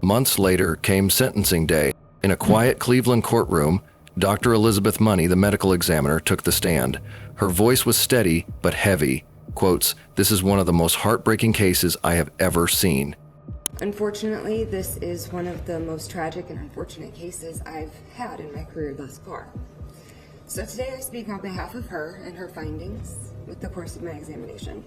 Months later came sentencing day. In a quiet Cleveland courtroom, Dr. Elizabeth Money, the medical examiner, took the stand. Her voice was steady but heavy. Quotes, "This is one of the most heartbreaking cases I have ever seen." Unfortunately, this is one of the most tragic and unfortunate cases I've had in my career thus far. So today I speak on behalf of her and her findings with the course of my examination.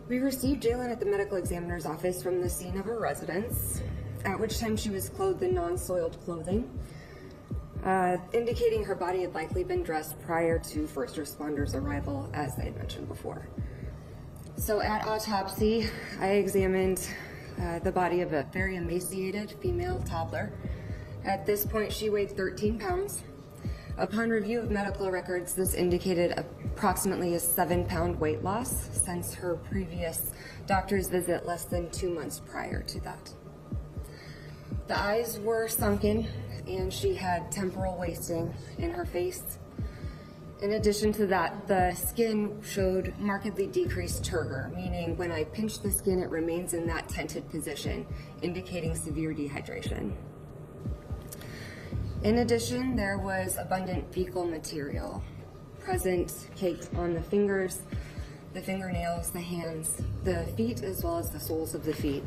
We received Jalen at the medical examiner's office from the scene of her residence, at which time she was clothed in non-soiled clothing, indicating her body had likely been dressed prior to first responders' arrival, as I had mentioned before. So at autopsy, I examined the body of a very emaciated female toddler. At this point, she weighed 13 pounds. Upon review of medical records, this indicated approximately a 7-pound weight loss since her previous doctor's visit less than 2 months prior to that. The eyes were sunken, and she had temporal wasting in her face. In addition to that, the skin showed markedly decreased turgor, meaning when I pinch the skin, it remains in that tented position, indicating severe dehydration. In addition, there was abundant fecal material present, caked on the fingers, the fingernails, the hands, the feet, as well as the soles of the feet.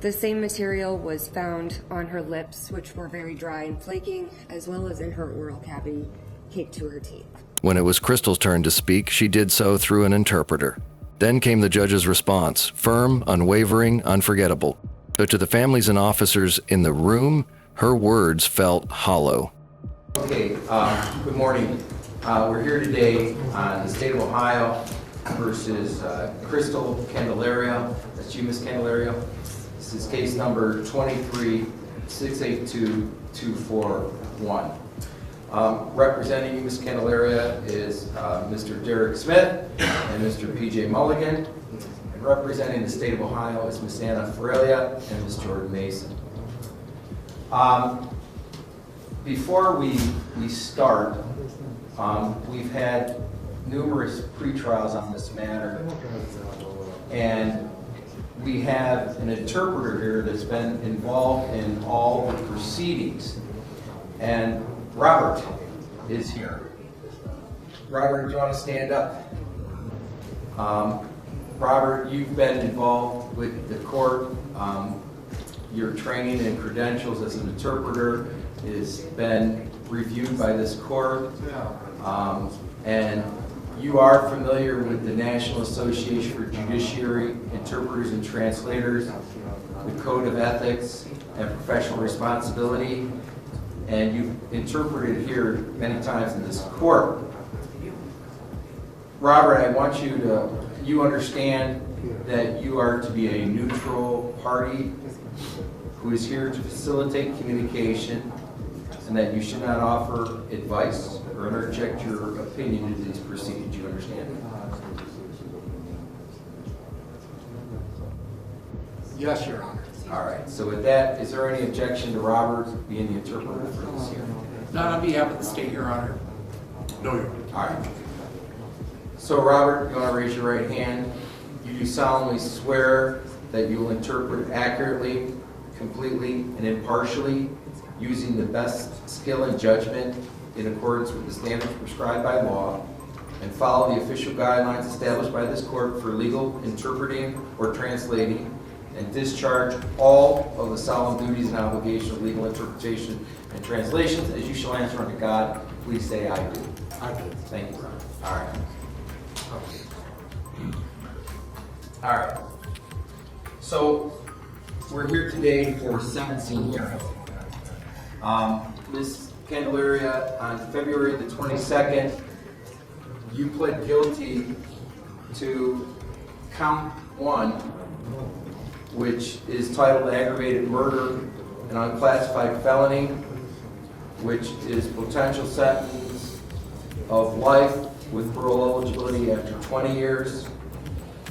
The same material was found on her lips, which were very dry and flaking, as well as in her oral cavity, caked to her teeth. When it was Crystal's turn to speak, she did so through an interpreter. Then came the judge's response, firm, unwavering, unforgettable. But to the families and officers in the room, her words felt hollow. Okay, good morning. We're here today on the state of Ohio versus Crystal Candelario. That's you, Ms. Candelario. This is case number 23-682-241. Representing you, Ms. Candelario, is Mr. Derek Smith and Mr. P.J. Mulligan. And representing the state of Ohio is Ms. Anna Ferelia and Ms. Jordan Mason. Before we start, we've had numerous pre-trials on this matter, and we have an interpreter here that's been involved in all the proceedings, and Robert is here. Robert, do you want to stand up? Robert, you've been involved with the court. Your training and credentials as an interpreter has been reviewed by this court, and you are familiar with the National Association for Judiciary Interpreters and Translators, the Code of Ethics and Professional Responsibility, and you've interpreted here many times in this court. Robert, I want you understand that you are to be a neutral party who is here to facilitate communication, and that you should not offer advice or interject your opinion into these proceedings. Do you understand? Yes, Your Honor. All right. So with that, is there any objection to Robert being the interpreter for this hearing? Not on behalf of the state, Your Honor. No, Your Honor. All right. So Robert, you want to raise your right hand? You do solemnly swear that you will interpret accurately, completely, and impartially, using the best skill and judgment in accordance with the standards prescribed by law, and follow the official guidelines established by this court for legal interpreting or translating, and discharge all of the solemn duties and obligations of legal interpretation and translations as you shall answer unto God. Please say, I do. I do. Thank you, Robert. All right. All right. So we're here today for sentencing hearing. Ms. Candelario, on February the 22nd, you pled guilty to count 1, which is titled aggravated murder, an unclassified felony, which is potential sentence of life with parole eligibility after 20 years,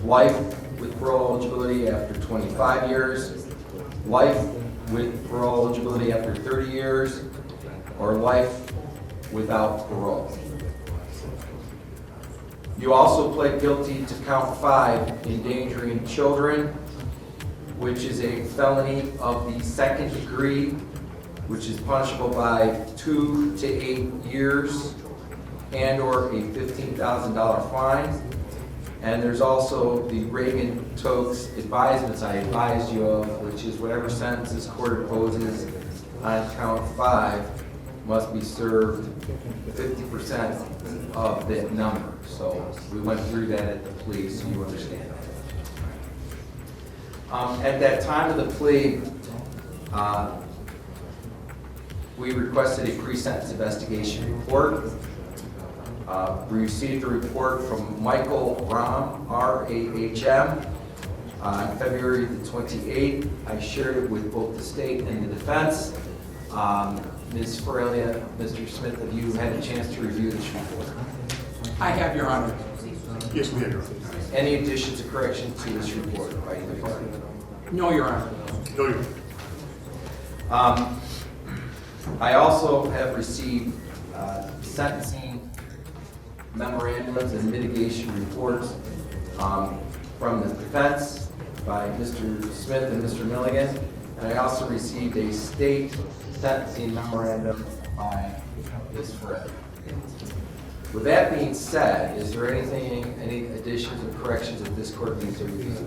life with parole eligibility after 25 years, life with parole eligibility after 30 years, or life without parole. You also pled guilty to count 5, endangering children, which is a felony of the second degree, which is punishable by 2 to 8 years and/or a $15,000 fine. And there's also the Reagan-Tokes advisements I advised you of, which is whatever sentence this court imposes on count 5 must be served 50% of that number. So we went through that at the plea, so you understand that. At that time of the plea, we requested a pre-sentence investigation report. We received a report from Michael Rahm, R-A-H-M, on February the 28th. I shared it with both the state and the defense. Ms. Ferrelia, Mr. Smith, have you had a chance to review this report? I have, Your Honor. Yes, we have, Your Honor. Any additions or corrections to this report by either party? No, Your Honor. No, Your Honor. I also have received sentencing memorandums and mitigation reports from the defense by Mr. Smith and Mr. Milligan, and I also received a state sentencing memorandum by Ms. Fred. With that being said, is there any additions or corrections that this court needs to review?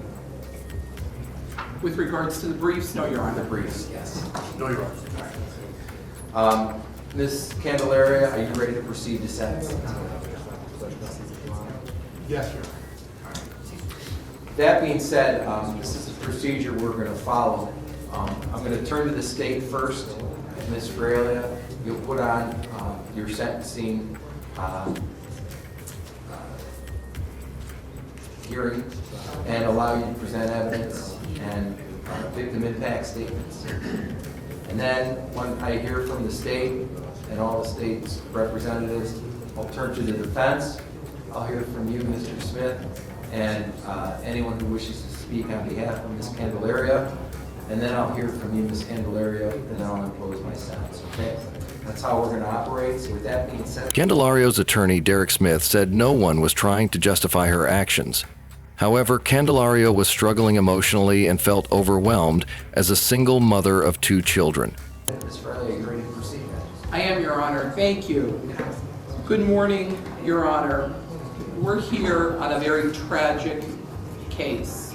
With regards to the briefs, no, Your The Honor. briefs, yes. No, Your Honor. Ms. Candelario, are you ready to proceed to sentencing? Yes, Your Honor. That being said, this is the procedure we're going to follow. I'm going to turn to the state first. Ms. Ferrelia, you'll put on your sentencing hearing and allow you to present evidence and victim impact statements. And then when I hear from the state and all the state's representatives, I'll turn to the defense. I'll hear from you, Mr. Smith, and anyone who wishes to speak on behalf of Ms. Candelario. And then I'll hear from you, Ms. Candelario, and then I'll impose my sentence, okay? That's how we're going to operate. So with that being said... Candelario's attorney, Derek Smith, said no one was trying to justify her actions. However, Candelario was struggling emotionally and felt overwhelmed as a single mother of 2 children. Ms. Farley, are you ready to proceed? I am, Your Honor. Thank you. Good morning, Your Honor. We're here on a very tragic case.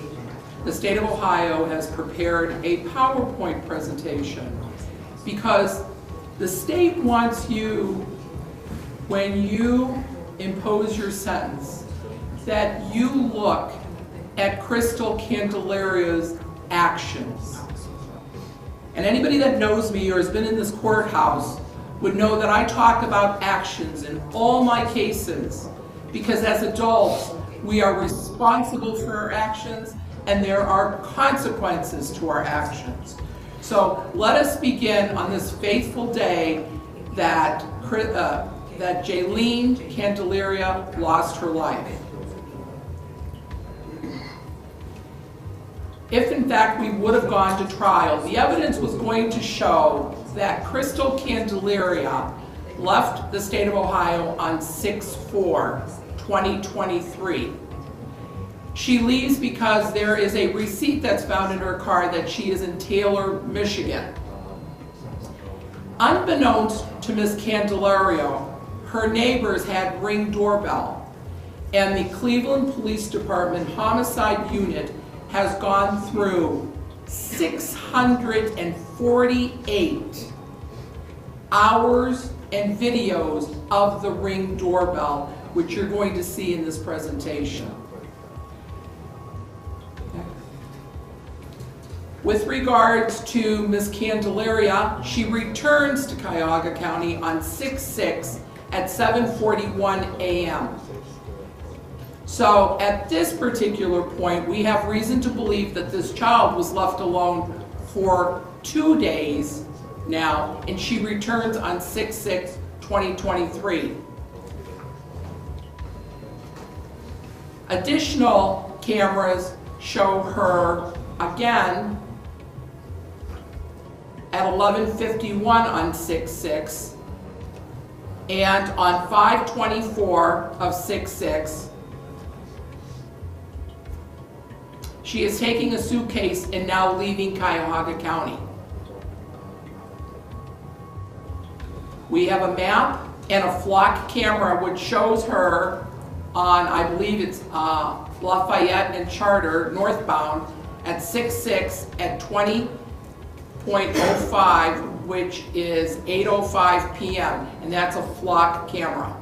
The state of Ohio has prepared a PowerPoint presentation because the state wants you, when you impose your sentence, that you look at Crystal Candelario's actions. And anybody that knows me or has been in this courthouse would know that I talk about actions in all my cases, because as adults, we are responsible for our actions and there are consequences to our actions. So let us begin on this fateful day that Jaylene Candelario lost her life. If in fact we would have gone to trial, the evidence was going to show that Crystal Candelario left the state of Ohio on 6/4/2023. She leaves because there is a receipt that's found in her car that she is in Taylor, Michigan. Unbeknownst to Ms. Candelario, her neighbors had Ring doorbell, and the Cleveland Police Department Homicide Unit has gone through 648 hours and videos of the Ring doorbell, which you're going to see in this presentation. With regards to Ms. Candelario, she returns to Cuyahoga County on 6/6 at 7:41 a.m. So at this particular point, we have reason to believe that this child was left alone for 2 days now, and she returns on 6/6/2023. Additional cameras show her again at 11:51 on 6/6 and on 5/24 of 6/6. She is taking a suitcase and now leaving Cuyahoga County. We have a map and a flock camera which shows her on, I believe it's Lafayette and Charter, northbound, at 6/6 at 20.05, which is 8:05 p.m., and that's a flock camera.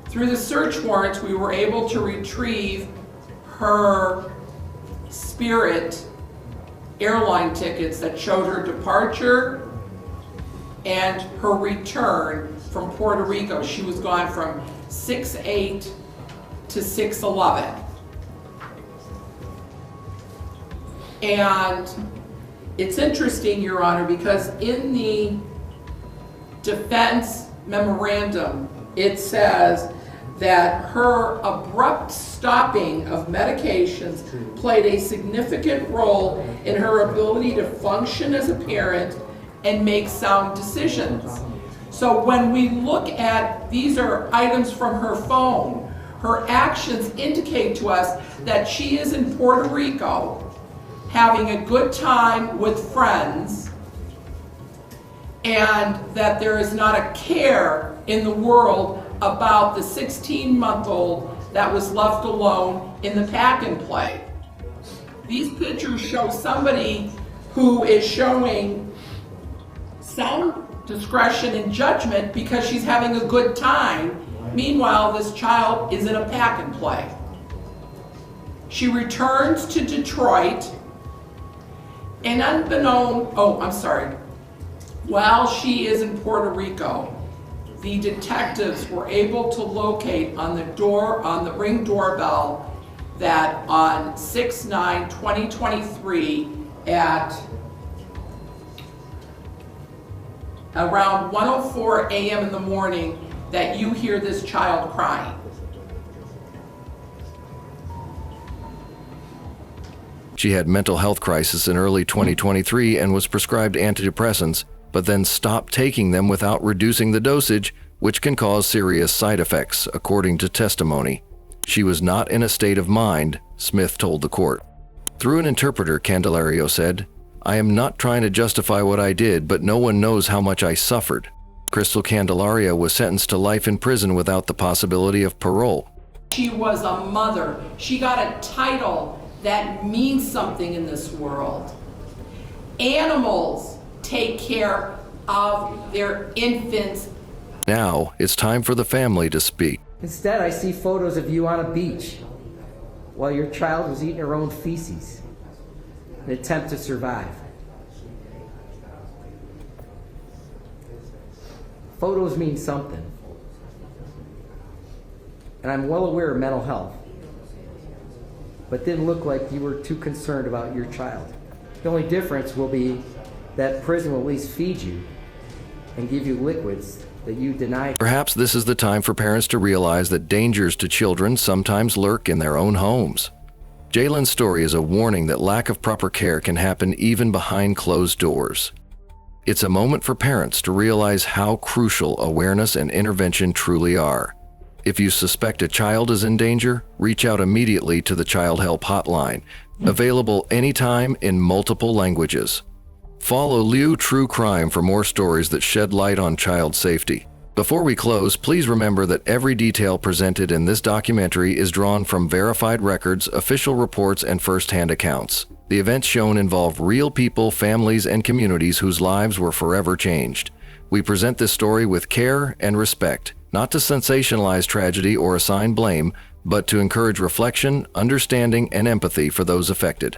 Through the search warrants, we were able to retrieve her Spirit airline tickets that showed her departure and her return from Puerto Rico. She was gone from 6/8 to 6/11. And it's interesting, Your Honor, because in the defense memorandum, it says that her abrupt stopping of medications played a significant role in her ability to function as a parent and make sound decisions. So when we look at, these are items from her phone, her actions indicate to us that she is in Puerto Rico having a good time with friends, and that there is not a care in the world about the 16-month-old that was left alone in the pack and play. These pictures show somebody who is showing some discretion and judgment because she's having a good time. Meanwhile, this child is in a pack and play. She returns to Detroit, and while she is in Puerto Rico, the detectives were able to locate on the Ring doorbell that on 6/9/2023 at around 1:04 a.m. in the morning that you hear this child crying. She had mental health crisis in early 2023 and was prescribed antidepressants, but then stopped taking them without reducing the dosage, which can cause serious side effects, according to testimony. She was not in a state of mind, Smith told the court. Through an interpreter, Candelario said, "I am not trying to justify what I did, but no one knows how much I suffered." Crystal Candelario was sentenced to life in prison without the possibility of parole. She was a mother. She got a title that means something in this world. Animals take care of their infants. Now it's time for the family to speak. Instead, I see photos of you on a beach while your child was eating her own feces in an attempt to survive. Photos mean something. And I'm well aware of mental health, but didn't look like you were too concerned about your child. The only difference will be that prison will at least feed you and give you liquids that you denied. Perhaps this is the time for parents to realize that dangers to children sometimes lurk in their own homes. Jalen's story is a warning that lack of proper care can happen even behind closed doors. It's a moment for parents to realize how crucial awareness and intervention truly are. If you suspect a child is in danger, reach out immediately to the Child Help Hotline, available anytime in multiple languages. Follow Liu True Crime for more stories that shed light on child safety. Before we close, please remember that every detail presented in this documentary is drawn from verified records, official reports, and first-hand accounts. The events shown involve real people, families, and communities whose lives were forever changed. We present this story with care and respect, not to sensationalize tragedy or assign blame, but to encourage reflection, understanding, and empathy for those affected.